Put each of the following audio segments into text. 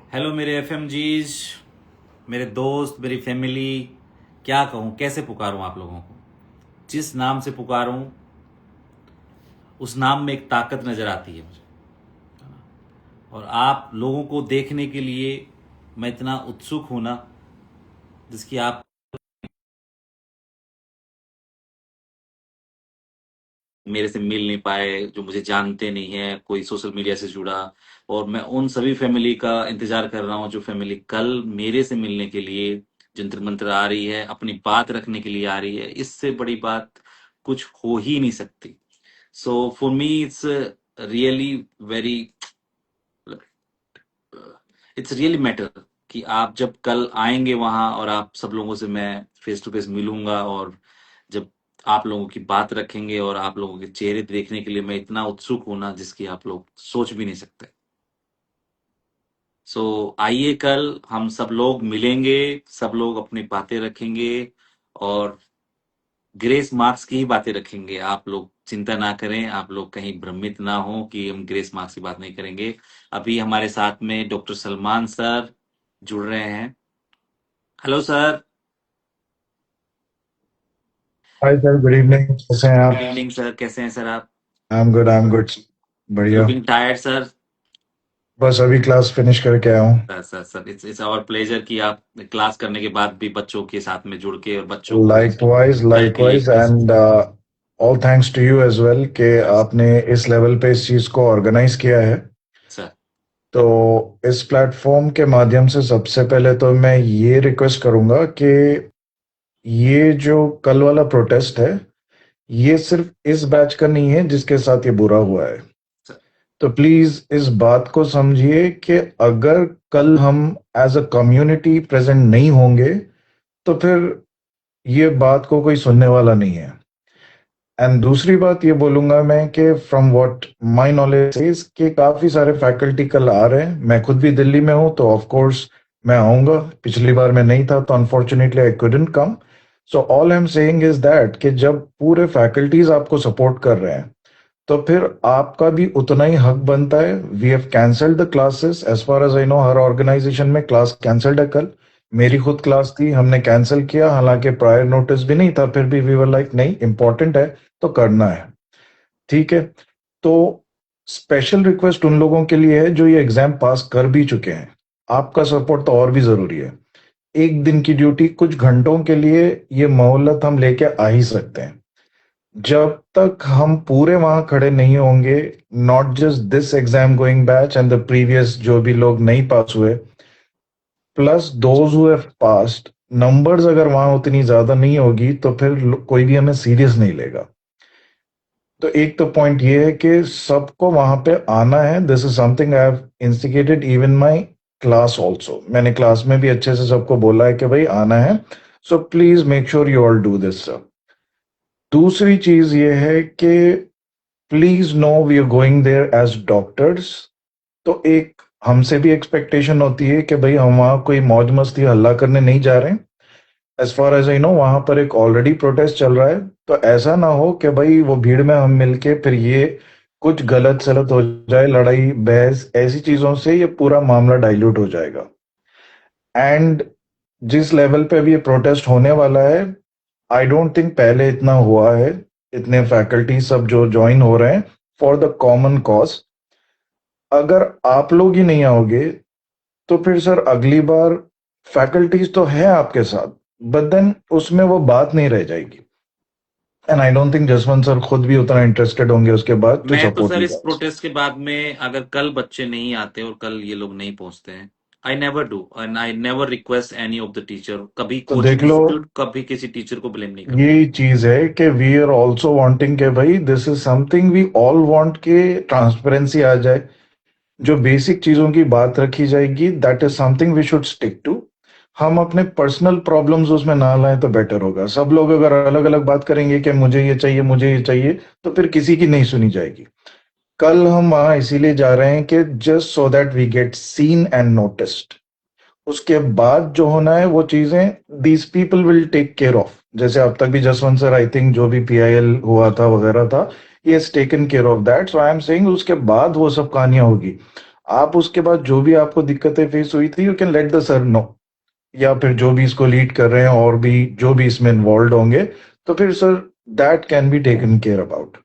Hello मेरे FMGs, मेरे दोस्त, मेरी फैमिली। क्या कहूँ, कैसे पुकारूँ आप लोगों को। जिस नाम से पुकारूँ उस नाम में एक ताकत नज़र आती है मुझे। और आप लोगों को देखने के लिए मैं इतना उत्सुक हूँ ना, जिसकी आप मेरे से मिल नहीं पाए, जो मुझे जानते नहीं है, कोई सोशल मीडिया से जुड़ा। और मैं उन सभी फैमिली का इंतजार कर रहा हूँ जो फैमिली कल मेरे से मिलने के लिए जंतर मंतर आ रही है, अपनी बात रखने के लिए आ रही है। इससे बड़ी बात कुछ हो ही नहीं सकती। So for me it's really very, it's really matter कि आप जब कल आएंगे वहां और आप सब लोगों से मैं फेस टू फेस मिलूंगा। और जब आप लोगों की बात रखेंगे और आप लोगों के चेहरे देखने के लिए मैं इतना उत्सुक हूं ना, जिसकी आप लोग सोच भी नहीं सकते। सो आइए, कल हम सब लोग मिलेंगे, सब लोग अपनी बातें रखेंगे और ग्रेस मार्क्स की ही बातें रखेंगे। आप लोग चिंता ना करें, आप लोग कहीं भ्रमित ना हो कि हम ग्रेस मार्क्स की बात नहीं करेंगे। अभी हमारे साथ में डॉक्टर सलमान सर जुड़ रहे हैं। Hello sir. Hi sir, good evening. कैसे हैं गुड आप? इवनिंग सर, कैसे हैं सर आप? I am good. बढ़िया। Looking tired sir. बस अभी क्लास फिनिश करके आया हूँ। Sir sir sir, it's our pleasure कि आप क्लास करने के बाद भी बच्चों के साथ में जुड़ के और बच्चों को लाइकवाइज कल के लिए लाइकवाइज कुछ। And all thanks to you as well कि आपने इस लेवल पे इस चीज को ऑर्गेनाइज किया है। सर तो इस प्लेटफॉर्म के माध्यम से सबसे पहले तो मैं ये रिक्वेस्ट करूंगा कि ये जो कल वाला प्रोटेस्ट है, ये सिर्फ इस बैच का नहीं है जिसके साथ ये बुरा हुआ है। सर तो प्लीज इस बात को समझिए कि अगर कल हम एज अ कम्युनिटी प्रेजेंट नहीं होंगे तो फिर ये बात को कोई सुनने वाला नहीं है। एंड दूसरी बात ये बोलूंगा मैं कि from what my knowledge is कि काफी सारे फैकल्टी कल आ रहे हैं। मैं खुद भी दिल्ली में हूं तो ऑफ कोर्स मैं आऊंगा। पिछली बार मैं नहीं था तो unfortunately I couldn't come. So all I am saying is that कि जब पूरे फैकल्टीज आपको सपोर्ट कर रहे हैं तो फिर आपका भी उतना ही हक बनता है। We have cancelled the classes, as far as I know हर ऑर्गेनाइजेशन में क्लास कैंसल्ड है कल। मेरी खुद क्लास थी, हमने कैंसिल किया, हालांकि प्रायर नोटिस भी नहीं था, फिर भी वी वर लाइक नहीं, इंपॉर्टेंट है तो करना है। ठीक है। तो स्पेशल रिक्वेस्ट उन लोगों के लिए है जो ये एग्जाम पास कर भी चुके हैं। आपका सपोर्ट तो और भी जरूरी है। एक दिन की ड्यूटी कुछ घंटों के लिए ये मोहलत हम लेके आ ही सकते हैं। जब तक हम पूरे वहां खड़े नहीं होंगे, not just this exam going batch and the previous जो भी लोग नहीं पास हुए, plus those who have passed, numbers अगर वहां उतनी ज्यादा नहीं होगी तो फिर कोई भी हमें सीरियस नहीं लेगा। तो एक तो पॉइंट ये है कि सबको वहां पे आना है। This is something I have instigated even my class also. मैंने क्लास में भी अच्छे से सबको बोला है कि भाई आना है। So please make sure you all do this sir. दूसरी चीज ये है कि please know we are going there as doctors. तो एक हमसे भी एक्सपेक्टेशन होती है कि भाई हम वहां कोई मौज मस्ती हल्ला करने नहीं जा रहे हैं। As far as I know वहां पर एक ऑलरेडी प्रोटेस्ट चल रहा है। तो ऐसा ना हो कि भाई वो भीड़ में हम मिलके फिर ये कुछ गलत सलत हो जाए, लड़ाई बहस ऐसी चीजों से ये पूरा मामला डाइल्यूट हो जाएगा। एंड जिस लेवल पे भी ये प्रोटेस्ट होने वाला है, आई डोंट थिंक पहले इतना हुआ है। इतने फैकल्टी सब जो ज्वाइन हो रहे हैं फॉर द कॉमन कॉज। अगर आप लोग ही नहीं आओगे तो फिर सर अगली बार फैकल्टीज तो है आपके साथ, बट देन उसमें वो बात नहीं रह जाएगी। And I don't think Jaswant sir खुद भी उतना इंटरेस्टेड होंगे उसके बाद टू मैं तो सपोर्ट सर यू इस गाइस। प्रोटेस्ट के बाद में, अगर कल बच्चे नहीं आते और कल ये लोग नहीं पहुंचते हैं, I never do and I never request any of the teacher. कभी तो देख कोचिंग लो, इंस्टीट्यूट, कभी किसी टीचर को ब्लेम नहीं करता। यही चीज है कि वी आर ऑल्सो वांटिंग के भाई this is something we all want के ट्रांसपेरेंसी आ जाए। जो बेसिक चीजों की बात रखी जाएगी that is something we should stick to. हम अपने पर्सनल प्रॉब्लम्स उसमें ना लाएं तो बेटर होगा। सब लोग अगर अलग अलग बात करेंगे कि मुझे ये चाहिए मुझे ये चाहिए, तो फिर किसी की नहीं सुनी जाएगी। कल हम वहां इसीलिए जा रहे हैं कि just so that we get seen and noticed. उसके बाद जो होना है वो चीजें these people will take care of. जैसे अब तक भी जसवंत सर आई थिंक जो भी पीआईएल हुआ था वगैरह था, he has taken care of that. So I am saying उसके बाद वो सब कहानियां होगी। आप उसके बाद जो भी आपको दिक्कतें फेस हुई थी, you can let the sir know, या फिर जो भी इसको लीड कर रहे हैं और भी जो भी इसमें इन्वॉल्व होंगे, तो फिर sir that can be taken care about.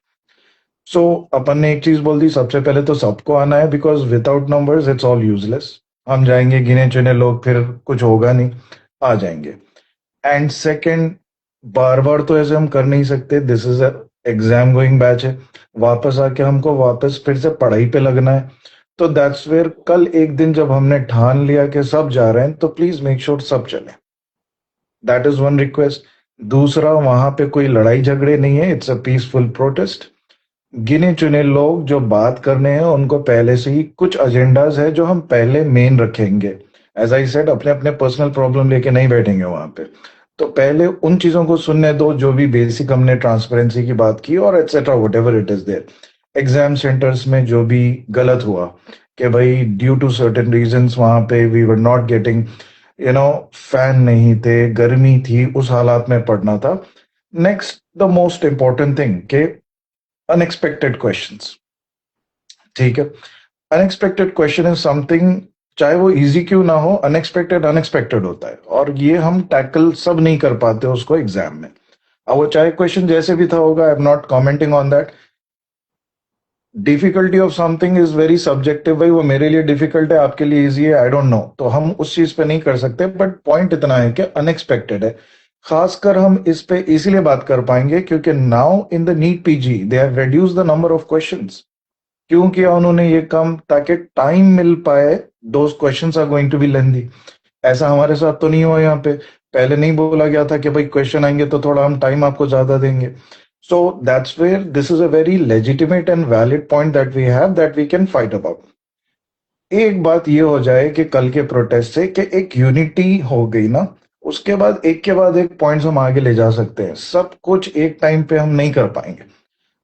So अपन ने एक चीज बोल दी, सबसे पहले तो सबको आना है, because without numbers it's all useless. हम जाएंगे गिने चुने लोग, फिर कुछ होगा नहीं, आ जाएंगे। एंड सेकंड, बार बार तो ऐसे हम कर नहीं सकते, this is exam going batch है, वापस आके हमको वापस फिर से पढ़ाई पे लगना है। तो दैट्स वेयर कल एक दिन जब हमने ठान लिया कि सब जा रहे हैं, तो प्लीज मेक श्योर सब चले। That is one request. दूसरा, वहां पे कोई लड़ाई झगड़े नहीं है, इट्स अ पीसफुल प्रोटेस्ट। गिने चुने लोग जो बात करने हैं, उनको पहले से ही कुछ एजेंडाज है जो हम पहले मेन रखेंगे। एज आई सेड, अपने अपने पर्सनल प्रॉब्लम लेके नहीं बैठेंगे वहां पे। तो पहले उन चीजों को सुनने दो जो भी बेसिक हमने ट्रांसपेरेंसी की बात की, और etcetera whatever it is there. Exam centres में जो भी गलत हुआ, कि भाई ड्यू टू सर्टेन रीजंस वहां पे we were not getting, fan नहीं थे, गर्मी थी, उस हालात में पढ़ना था। Next, the most important thing के अनएक्सपेक्टेड क्वेश्चंस। ठीक है, अनएक्सपेक्टेड क्वेश्चन इज समथिंग, चाहे वो इजी क्यों ना हो, अनएक्सपेक्टेड अनएक्सपेक्टेड होता है, और ये हम टैकल सब नहीं कर पाते उसको एग्जाम में। अब वो चाहे क्वेश्चन जैसे भी था होगा, I am not commenting on that. Difficulty of something is very subjective, भाई वो मेरे लिए डिफिकल्ट है, आपके लिए इजी है, आई डोंट नो, तो हम उस चीज पे नहीं कर सकते। बट पॉइंट इतना है कि अनएक्सपेक्टेड है। खासकर हम इस पे इसीलिए बात कर पाएंगे क्योंकि now in the NEET PG they have reduce the number of questions. क्यों किया उन्होंने ये काम? ताकि टाइम मिल पाए। Those questions are going to be lengthy. ऐसा हमारे साथ तो नहीं हुआ यहाँ पे। पहले नहीं बोला गया था कि भाई क्वेश्चन आएंगे तो थोड़ा हम टाइम आपको ज्यादा देंगे। So that's where this is a very legitimate and valid point that we have, that we can fight about. एक बात ये हो जाए कि कल के प्रोटेस्ट से कि एक यूनिटी हो गई ना, उसके बाद एक पॉइंट्स हम आगे ले जा सकते हैं। सब कुछ एक टाइम पे हम नहीं कर पाएंगे।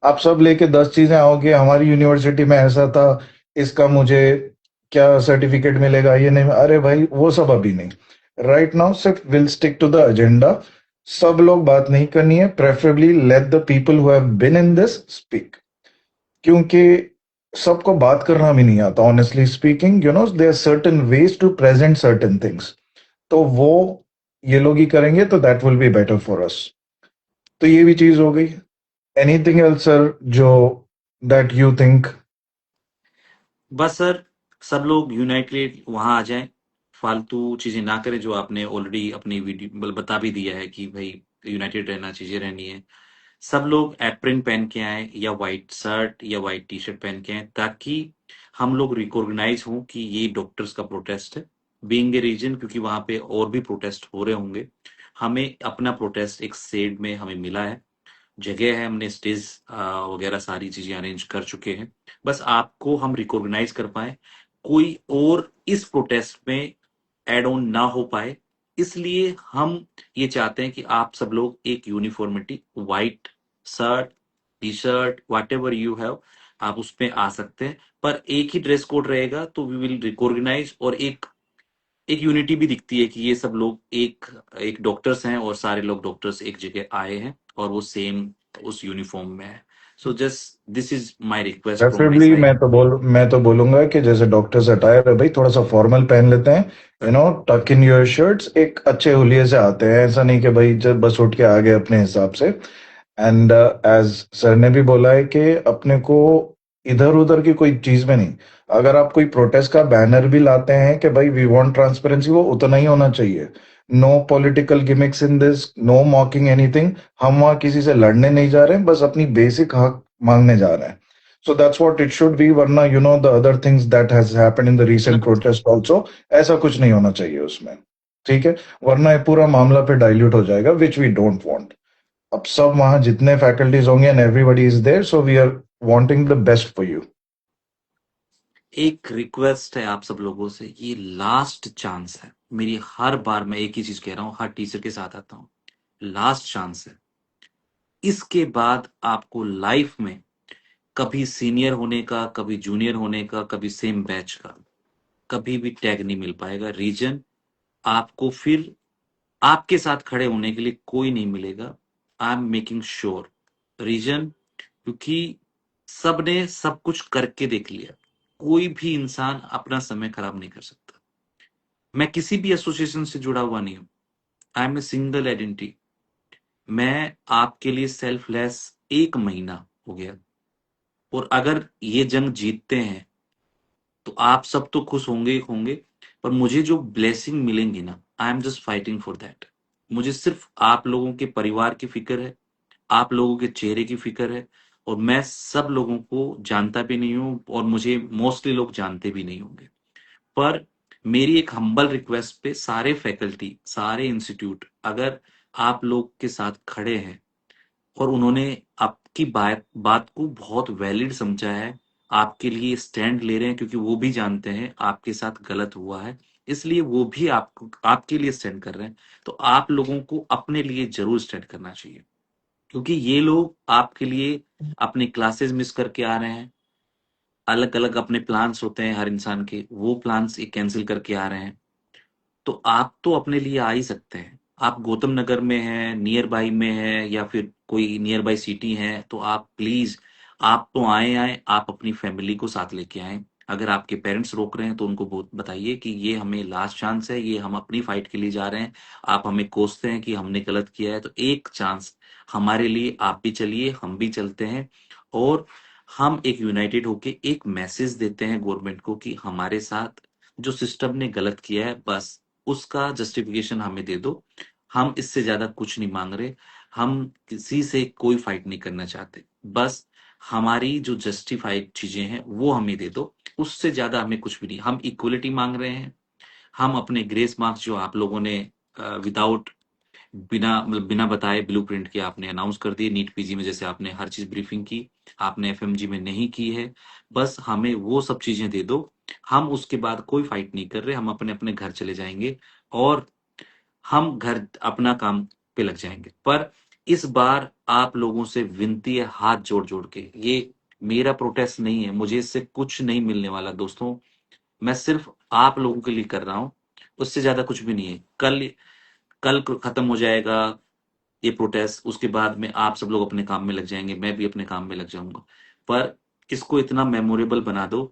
आप सब लेके 10 चीजें आओगे, हमारी यूनिवर्सिटी में ऐसा था, इसका मुझे क्या सर्टिफिकेट मिलेगा, ये नहीं, अरे भाई वो सब अभी नहीं। राइट नाउ सिर्फ will stick to the agenda. सब लोग बात नहीं करनी है, preferably let the people who have been in this speak. क्योंकि सबको बात करना भी नहीं आता, honestly speaking, there are certain ways to present certain things. तो वो ये लोग ही करेंगे, तो that will be better for us. तो ये भी चीज हो गई। एनीथिंग एल्स सर, जो दैट यू थिंक? बस सर, सब लोग यूनाइटेड वहां आ जाएं, फालतू चीजें ना करें जो आपने ऑलरेडी अपनी वीडियो बता भी दिया है कि भाई यूनाइटेड रहना, चीजें रहनी है। सब लोग एप्रिन पहन के आए या वाइट शर्ट या वाइट टी शर्ट पहन के आए, ताकि हम लोग रिकॉग्नाइज हों कि ये डॉक्टर्स का प्रोटेस्ट है। बीइंग ए रीजन, क्योंकि वहां पे और भी प्रोटेस्ट हो रहे होंगे, हमें अपना प्रोटेस्ट एक शेड में हमें मिला है, जगह है, हमने स्टेज वगैरह सारी चीजें अरेंज कर चुके हैं। बस आपको हम रिकॉग्नाइज कर पाए, कोई और इस प्रोटेस्ट में एड ऑन ना हो पाए, इसलिए हम ये चाहते हैं कि आप सब लोग एक uniformity, white shirt, T shirt, what ever you have, आप उस पे आ सकते हैं, पर एक ही ड्रेस कोड रहेगा, तो वी विल रिकॉग्नाइज, और एक एक यूनिटी भी दिखती है कि ये सब लोग एक एक डॉक्टर्स हैं, और सारे लोग डॉक्टर्स एक जगह आए हैं, और वो सेम उस यूनिफॉर्म में है। So just this is my request from my preferably side. मैं तो बोलूंगा कि जैसे डॉक्टर्स अटायर है भाई, थोड़ा सा फॉर्मल पहन लेते हैं। टक इन योर शर्ट्स, एक अच्छे हुलिये से आते हैं, ऐसा नहीं कि भाई जब बस उठ के आ गए अपने हिसाब से। एंड एज सर ने भी बोला है कि अपने को इधर उधर की कोई चीज में नहीं। अगर आप कोई प्रोटेस्ट का बैनर भी लाते हैं कि भाई वी वांट ट्रांसपेरेंसी, वो उतना ही होना चाहिए। No political gimmicks in this, no mocking anything. हम वहां किसी से लड़ने नहीं जा रहे हैं, बस अपनी बेसिक हक मांगने जा रहे हैं। So that's what it should be, वरना the other things that has happened in the recent protest also, ऐसा कुछ नहीं होना चाहिए उसमें। ठीक है, वरना ये पूरा मामला फिर डाइल्यूट हो जाएगा, विच वी डोंट वांट। अब सब वहां जितने फैकल्टीज होंगे and everybody is there, so we are wanting the best for you. एक रिक्वेस्ट है आप सब लोगों से, ये लास्ट चांस है मेरी, हर बार मैं एक ही चीज कह रहा हूँ, हर टीचर के साथ आता हूँ, लास्ट चांस है। इसके बाद आपको लाइफ में कभी सीनियर होने का, कभी जूनियर होने का, कभी सेम बैच का, कभी भी टैग नहीं मिल पाएगा। रीजन, आपको फिर आपके साथ खड़े होने के लिए कोई नहीं मिलेगा। I am making sure. Reason, क्योंकि सबने सब कुछ करके देख लिया। कोई भी इंसान अपना समय खराब नहीं कर सकता। मैं किसी भी एसोसिएशन से जुड़ा हुआ नहीं हूँ। I am a single identity. मैं आपके लिए सेल्फलेस 1 महीना हो गया, और अगर ये जंग जीतते हैं, तो आप सब तो खुश होंगे ही होंगे, पर मुझे जो ब्लेसिंग मिलेंगी ना, I am just fighting for that. मुझे सिर्फ आप लोगों के परिवार की फ़िक्र है, आप लोगों के चेहरे की फ़िक्र है, और मैं सब लोगों को जानता भी नहीं हूँ, और मुझे मोस्टली लोग जानते भी नहीं होंगे। पर मेरी एक हम्बल रिक्वेस्ट पे सारे फैकल्टी, सारे इंस्टीट्यूट अगर आप लोग के साथ खड़े हैं, और उन्होंने आपकी बात बात को बहुत वैलिड समझा है, आपके लिए स्टैंड ले रहे हैं, क्योंकि वो भी जानते हैं आपके साथ गलत हुआ है, इसलिए वो भी आपको आपके लिए स्टैंड कर रहे हैं। तो आप लोगों को अपने लिए जरूर स्टैंड करना चाहिए, क्योंकि ये लोग आपके लिए अपने क्लासेस मिस करके आ रहे हैं। अलग अलग अपने प्लान्स होते हैं हर इंसान के, वो प्लान्स ये कैंसिल करके आ रहे हैं। तो आप तो अपने लिए आ ही सकते हैं। आप गौतम नगर में हैं, नियर बाई में हैं, या फिर कोई नियर बाई सिटी है, तो आप प्लीज, आप तो आए, आप अपनी फैमिली को साथ लेके आए। अगर आपके पेरेंट्स रोक रहे हैं, तो उनको बताइए कि ये हमें लास्ट चांस है, ये हम अपनी फाइट के लिए जा रहे हैं। आप हमें कोसते हैं कि हमने गलत किया है, तो एक चांस हमारे लिए आप भी चलिए, हम भी चलते हैं, और हम एक यूनाइटेड होके एक मैसेज देते हैं गवर्नमेंट को कि हमारे साथ जो सिस्टम ने गलत किया है, बस उसका जस्टिफिकेशन हमें दे दो। हम इससे ज्यादा कुछ नहीं मांग रहे। हम किसी से कोई फाइट नहीं करना चाहते। बस हमारी जो जस्टिफाइड चीजें हैं वो हमें दे दो। उससे ज्यादा हमें कुछ भी नहीं। हम इक्वलिटी मांग रहे हैं। हम अपने ग्रेस मार्क्स जो आप लोगों ने विदाउट, बिना मतलब बिना बताए ब्लूप्रिंट के आपने अनाउंस कर दिए, नीट पीजी में जैसे आपने हर चीज ब्रीफिंग की, आपने एफएमजी में नहीं की है। बस हमें वो सब चीजें दे दो। हम उसके बाद कोई फाइट नहीं कर रहे, हम अपने अपने घर चले जाएंगे, और हम घर अपना काम पे लग जाएंगे। पर इस बार आप लोगों से विनती है, हाथ जोड़ जोड़ के, ये मेरा प्रोटेस्ट नहीं है, मुझे इससे कुछ नहीं मिलने वाला दोस्तों। मैं सिर्फ आप लोगों के लिए कर रहा हूँ, उससे ज्यादा कुछ भी नहीं है। कल कल खत्म हो जाएगा ये प्रोटेस्ट, उसके बाद में आप सब लोग अपने काम में लग जाएंगे, मैं भी अपने काम में लग जाऊंगा। पर इसको इतना मेमोरेबल बना दो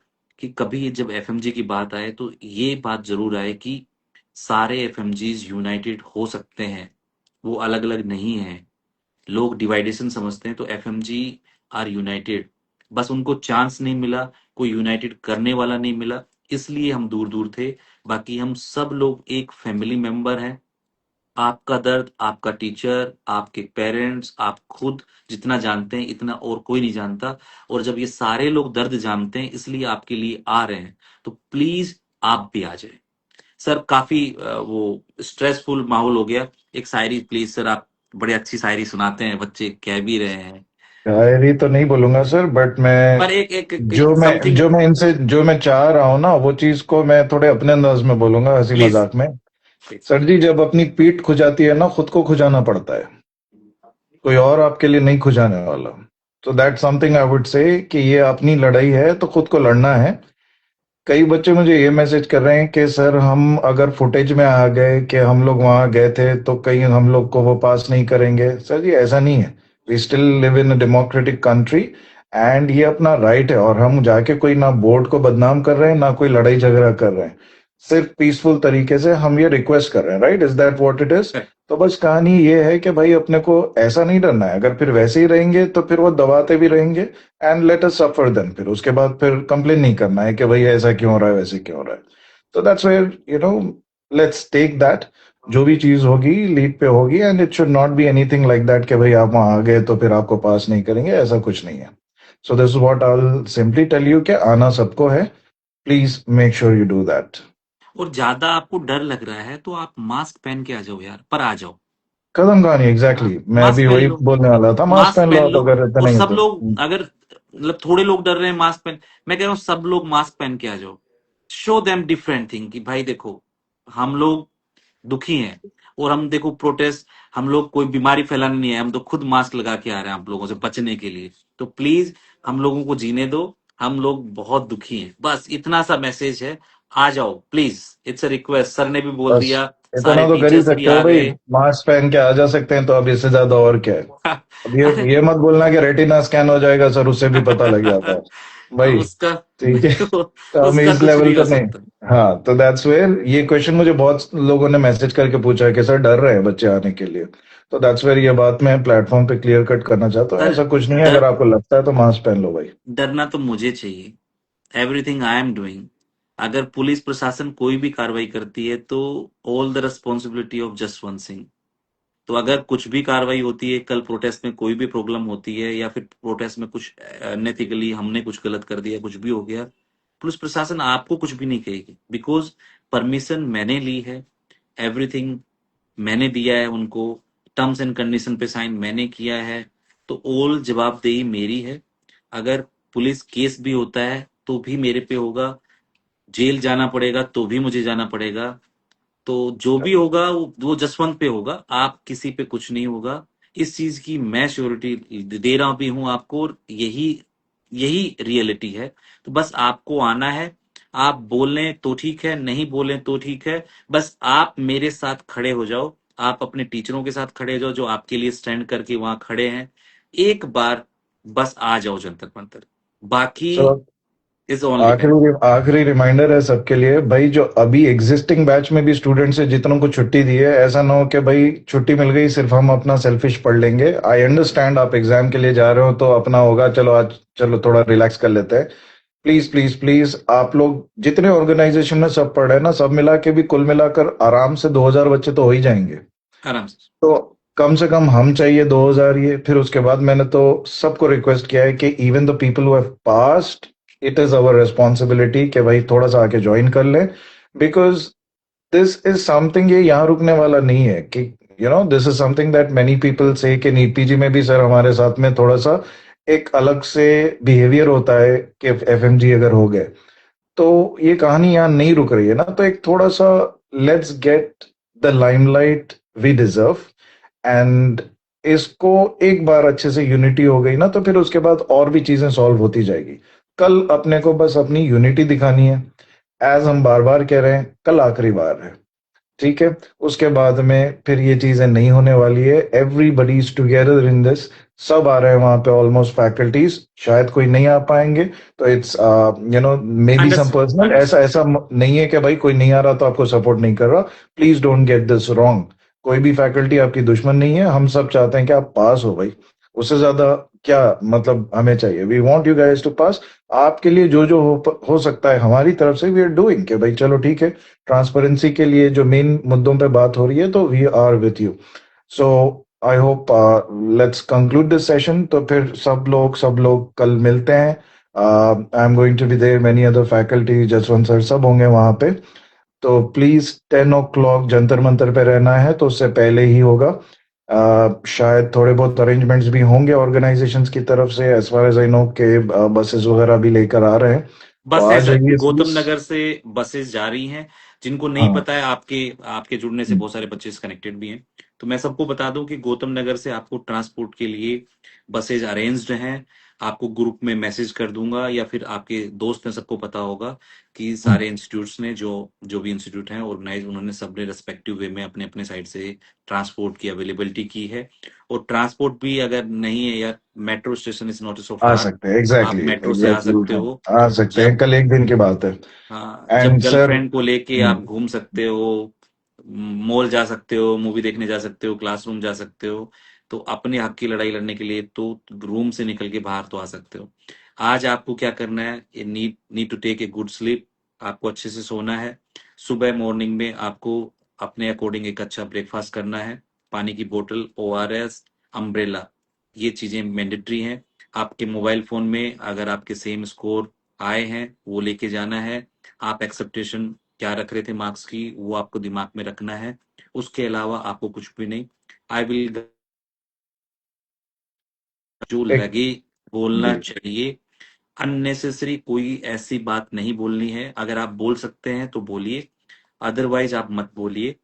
कि कभी जब एफएमजी की बात आए, तो ये बात जरूर आए कि सारे एफएमजीज यूनाइटेड हो सकते हैं, वो अलग अलग नहीं है। लोग डिवाइडेशन समझते हैं, तो एफएमजी आर यूनाइटेड। बस उनको चांस नहीं मिला, कोई यूनाइटेड करने वाला नहीं मिला, इसलिए हम दूर दूर थे। बाकी हम सब लोग एक फैमिली मेंबर हैं। आपका दर्द आपका टीचर, आपके पेरेंट्स, आप खुद जितना जानते हैं, इतना और कोई नहीं जानता। और जब ये सारे लोग दर्द जानते हैं, इसलिए आपके लिए आ रहे हैं, तो प्लीज आप भी आ जाए। सर काफी वो स्ट्रेसफुल माहौल हो गया। एक शायरी प्लीज सर, आप बड़े अच्छी शायरी सुनाते हैं, बच्चे कह भी रहे हैं। शायरी तो नहीं बोलूंगा सर, बट पर मैं एक एक, एक समथिंग। जो मैं चाह रहा हूँ ना, वो चीज को मैं थोड़े अपने अंदाज में बोलूंगा, हंसी प्लीज मजाक में। प्लीज। सर जी, जब अपनी पीठ खुजाती है ना, खुद को खुजाना पड़ता है, कोई और आपके लिए नहीं खुजाने वाला। तो that something I would say, कि ये अपनी लड़ाई है तो खुद को लड़ना है। कई बच्चे मुझे ये मैसेज कर रहे हैं कि सर, हम अगर फुटेज में आ गए कि हम लोग वहां गए थे, तो कहीं हम लोग को वो पास नहीं करेंगे। सर जी, ऐसा नहीं है। We still live in a democratic country, and ये अपना राइट है। और हम जाके कोई ना बोर्ड को बदनाम कर रहे हैं, ना कोई लड़ाई झगड़ा कर रहे हैं। सिर्फ पीसफुल तरीके से हम ये रिक्वेस्ट कर रहे हैं। Right, is that what it is? तो बस कहानी ये है कि भाई, अपने को ऐसा नहीं डरना है। अगर फिर वैसे ही रहेंगे, तो फिर वो दबाते भी रहेंगे, and let us suffer then. फिर उसके बाद फिर कंप्लेन नहीं करना है कि भाई ऐसा क्यों हो रहा है, वैसे क्यों हो रहा है। तो that's where, let's take that. जो भी चीज होगी लीड पे होगी, and it should not be anything like that कि भाई आप वहां आ गए तो फिर आपको पास नहीं करेंगे। ऐसा कुछ नहीं है। So this is what I will simply tell you, कि आना सबको है। Please make sure you do that. और ज्यादा आपको डर लग रहा है, तो आप मास्क पहन के आ जाओ यार, पर आ जाओ। कदम कहानी, एग्जैक्टली हाँ, मैं मास्क भी पहन वही लो। बोलने वाला था। मास्क मास्क पहन लो पहन आप, लो। अगर इतना और नहीं है सब तो। लोग, अगर मतलब थोड़े लोग डर रहे हैं मास्क पहन, मैं कह रहा हूँ सब लोग मास्क पहन के आ जाओ। शो देम डिफरेंट थिंग कि भाई देखो, हम लोग दुखी हैं, और हम देखो प्रोटेस्ट, हम लोग कोई बीमारी फैलाने नहीं है, हम तो खुद मास्क लगा के आ रहे हैं आप लोगों से बचने के लिए। तो प्लीज हम लोगों को जीने दो। हम लोग बहुत दुखी हैं, बस इतना सा मैसेज है। आ जाओ please, it's a request. Sir ने भी बोल बस दिया, सारे इतना तो कर ही टीचर्स भी सकते हो आ भाई। गए। मास्क पहन के आ जा सकते हैं, तो अब इससे ज्यादा और क्या है। अब ये अरे ये मत बोलना कि रेटिना स्कैन हो जाएगा सर, उससे भी पता लग जाता है। हाँ, भाई उसका ठीक है, तो हम उसका इस कुछ लेवल नहीं हो पे नहीं। सकता। हाँ, तो दैट्स वेयर ये क्वेश्चन मुझे बहुत लोगों ने मैसेज करके पूछा है कि सर डर रहे हैं बच्चे आने के लिए। तो दैट्स वेयर ये बात मैं प्लेटफॉर्म पे क्लियर कट करना चाहता हूँ, सर, ऐसा कुछ नहीं है, अगर डर आपको लगता है तो मास्क पहन लो भाई। डरना तो मुझे चाहिए। Everything I am doing. अगर पुलिस प्रशासन कोई भी कार्रवाई करती है तो all the responsibility of Jaswant Singh. तो अगर कुछ भी कार्रवाई होती है, कल प्रोटेस्ट में कोई भी प्रॉब्लम होती है, या फिर प्रोटेस्ट में कुछ अनएथिकली हमने कुछ गलत कर दिया, कुछ भी हो गया, पुलिस प्रशासन आपको कुछ भी नहीं कहेगी, बिकॉज परमिशन मैंने ली है, एवरीथिंग मैंने दिया है उनको, टर्म्स एंड कंडीशन पे साइन मैंने किया है। तो ऑल जवाबदेही मेरी है। अगर पुलिस केस भी होता है तो भी मेरे पे होगा, जेल जाना पड़ेगा तो भी मुझे जाना पड़ेगा। तो जो भी होगा वो जसवंत पे होगा, आप किसी पे कुछ नहीं होगा। इस चीज की मैं श्योरिटी दे रहा भी हूं आपको, और यही यही रियलिटी है। तो बस आपको आना है। आप बोलें तो ठीक है, नहीं बोलें तो ठीक है, बस आप मेरे साथ खड़े हो जाओ। आप अपने टीचरों के साथ खड़े हो जाओ जो आपके लिए स्टैंड करके वहां खड़े हैं। एक बार बस आ जाओ जंतर मंतर, बाकी सो इज ओनली बैक। आखिरी आखिरी रिमाइंडर है सबके लिए भाई, जो अभी एग्जिस्टिंग बैच में भी स्टूडेंट्स है जितनों को छुट्टी दी है, ऐसा ना हो कि भाई छुट्टी मिल गई सिर्फ हम अपना सेल्फिश पढ़ लेंगे। आई अंडरस्टैंड आप एग्जाम के लिए जा रहे हो तो अपना होगा, चलो आज चलो थोड़ा रिलैक्स कर लेते हैं। प्लीज प्लीज प्लीज, आप लोग जितने ऑर्गेनाइजेशन में सब पढ़ रहे हैं ना, सब मिला के भी कुल मिलाकर आराम से 2000 बच्चे तो हो ही जाएंगे। आराम से। तो कम से कम हम चाहिए 2000, ये फिर उसके बाद मैंने तो सबको रिक्वेस्ट किया है कि even the people who have passed, it is our responsibility कि भाई थोड़ा सा आके ज्वाइन कर लें। बिकॉज दिस इज समथिंग, ये यहाँ रुकने वाला नहीं है कि this is something that many people से कि नीट पीजी में भी सर हमारे साथ में थोड़ा सा एक अलग से बिहेवियर होता है कि एफएमजी अगर हो गए, तो ये कहानी यहाँ नहीं रुक रही है ना, तो एक थोड़ा सा let's get the limelight we deserve. And इसको एक बार अच्छे से यूनिटी हो गई ना, तो फिर उसके बाद और भी चीजें सॉल्व होती जाएगी। कल अपने को बस अपनी यूनिटी दिखानी है। एज हम बार बार कह रहे हैं, कल आखिरी बार है, ठीक है। उसके बाद में फिर ये चीजें नहीं होने वाली है। Everybody is together in this. सब आ रहे हैं वहां पे, ऑलमोस्ट फैकल्टीज, शायद कोई नहीं आ पाएंगे। तो it's may be some understood, personal, ऐसा अंडरस्टूड। ऐसा नहीं है कि भाई कोई नहीं आ रहा तो आपको सपोर्ट नहीं कर रहा। Please don't get this wrong. कोई भी फैकल्टी आपकी दुश्मन नहीं है, हम सब चाहते हैं कि आप पास हो भाई। उससे ज्यादा क्या मतलब हमें चाहिए? We want you guys to pass. आपके लिए जो जो हो सकता है हमारी तरफ से वी आर डूइंग, कि भाई चलो ठीक है, ट्रांसपेरेंसी के लिए जो मेन मुद्दों पे बात हो रही है तो we are with you. So I hope let's conclude this session. तो फिर सब लोग कल मिलते हैं। I am going to be there, many other faculty, Jaswant sir सब होंगे वहां पे। तो प्लीज 10 o'clock जंतर मंतर पे रहना है, तो उससे पहले ही होगा। शायद थोड़े बहुत अरेंजमेंट्स भी होंगे ऑर्गेनाइजेशंस की तरफ से, as far as I know के बसेस वगैरह भी लेकर आ रहे हैं। तो बस आ है सर, जाइए गौतम प्लीज। नगर से बसेस जा रही हैं। जिनको नहीं हाँ। पता है, आपके आपके जुड़ने से बहुत सारे बच्चे कनेक्टेड भी हैं। तो मैं सबको बता दूं कि गौतम नगर से आपको ट्रांसपोर्ट के लिए बसेज अरेंज्ड हैं। आपको ग्रुप में मैसेज कर दूंगा, या फिर आपके दोस्त हैं सबको पता होगा कि हम्म, सारे इंस्टीट्यूट्स ने, जो जो भी इंस्टीट्यूट हैं ऑर्गेनाइज, उन्होंने सबने रेस्पेक्टिव वे में अपने अपने साइड से ट्रांसपोर्ट की अवेलेबिलिटी की है। और ट्रांसपोर्ट भी अगर नहीं है, या metro station is not so a far, सकते हैं, आप एग्जैक्टली मेट्रो से आ एग्जैक्टली सकते हो। आ सकते हैं, जब कल एक दिन की बात है। हाँ, जब एंड सर। गर्लफ्रेंड को लेके आप घूम सकते हो, मॉल जा सकते हो, मूवी देखने जा सकते हो, क्लासरूम जा सकते हो, तो अपने हक की लड़ाई लड़ने के लिए तो रूम से निकल के बाहर तो आ सकते हो। आज आपको क्या करना है, ये need to take a good sleep. आपको अच्छे से सोना है। सुबह मॉर्निंग में आपको अपने अकॉर्डिंग एक अच्छा ब्रेकफास्ट करना है। पानी की बोतल, ओआरएस, अम्ब्रेला, ये चीजें मैंडेटरी हैं। आपके मोबाइल फोन में अगर आपके सेम स्कोर आए हैं, वो लेके जाना है। आप एक्सेप्टेशन क्या रख रहे थे मार्क्स की, वो आपको दिमाग में रखना है। उसके अलावा आपको कुछ भी नहीं। आई विल, जो एक लगे बोलना जी। चाहिए। अननेसेसरी कोई ऐसी बात नहीं बोलनी है। अगर आप बोल सकते हैं तो बोलिए, अदरवाइज आप मत बोलिए।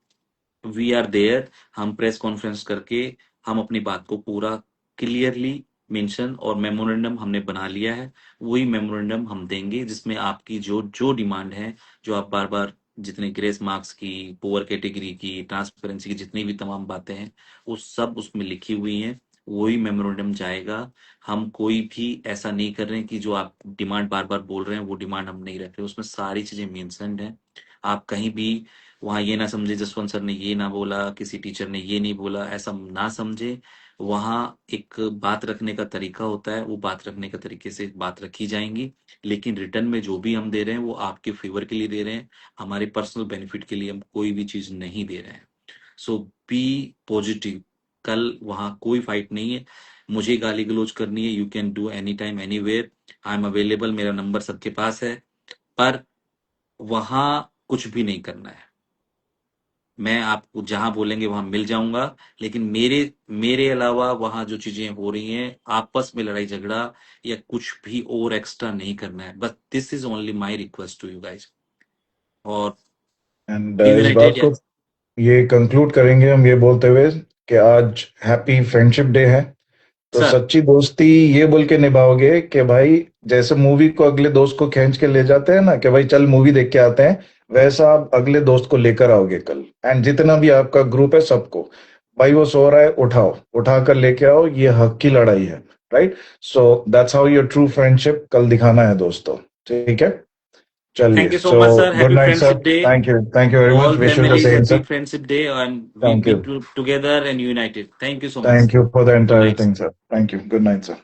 We are there. हम प्रेस कॉन्फ्रेंस करके हम अपनी बात को पूरा क्लियरली मेंशन, और मेमोरेंडम हमने बना लिया है। वही मेमोरेंडम हम देंगे जिसमें आपकी जो जो डिमांड है, जो आप बार बार, जितने ग्रेस मार्क्स की, पुअर कैटेगरी की, ट्रांसपेरेंसी की, जितनी भी तमाम बातें हैं, वो सब उसमें लिखी हुई हैं। वही मेमोरेंडम जाएगा। हम कोई भी ऐसा नहीं कर रहे हैं कि जो आप डिमांड बार बार बोल रहे हैं वो डिमांड हम नहीं रख रहे, उसमें सारी चीजें मेंशन्ड हैं। आप कहीं भी वहाँ ये ना समझे जसवंत सर ने ये ना बोला, किसी टीचर ने ये नहीं बोला, ऐसा ना समझे। वहाँ एक बात रखने का तरीका होता है, वो बात रखने का तरीके से बात रखी जाएंगी, लेकिन रिटर्न में जो भी हम दे रहे हैं वो आपके फेवर के लिए दे रहे हैं, हमारे पर्सनल बेनिफिट के लिए हम कोई भी चीज नहीं दे रहे हैं। सो बी पॉजिटिव। कल वहां कोई फाइट नहीं है, मुझे गाली गलौज करनी है, you can do any time anywhere, I am available, मेरा नंबर सबके पास है। पर वहां कुछ भी नहीं करना है, मैं आपको जहां बोलेंगे वहां मिल जाऊंगा, लेकिन मेरे मेरे अलावा वहां जो चीजें हो रही हैं, आपस में लड़ाई झगड़ा या कुछ भी और एक्स्ट्रा नहीं करना है, बस this is only my request to you guys. और एंड बी इस बात यूनाइटेड या को ये कंक्लूड करेंगे हम ये बोलते हुए कि आज हैप्पी फ्रेंडशिप डे है। तो सर। सच्ची दोस्ती ये बोल के निभाओगे कि भाई, जैसे मूवी को अगले दोस्त को खींच के ले जाते हैं ना कि भाई चल मूवी देख के आते हैं, वैसा आप अगले दोस्त को लेकर आओगे कल। एंड जितना भी आपका ग्रुप है सबको, भाई वो सो रहा है, उठाओ, उठा कर लेके आओ, ये हक की लड़ाई है। Right. So that's how your true friendship कल दिखाना है दोस्तों। ठीक है, चलिए। Thank you so so much sir, good happy night sir. Friendship day. Thank you very much, All wish you the families, same happy sir. Friendship Day, and we thank be you. together and united. Thank you so much. Thank you for the Good entire night. Thing sir. Thank you, good night sir.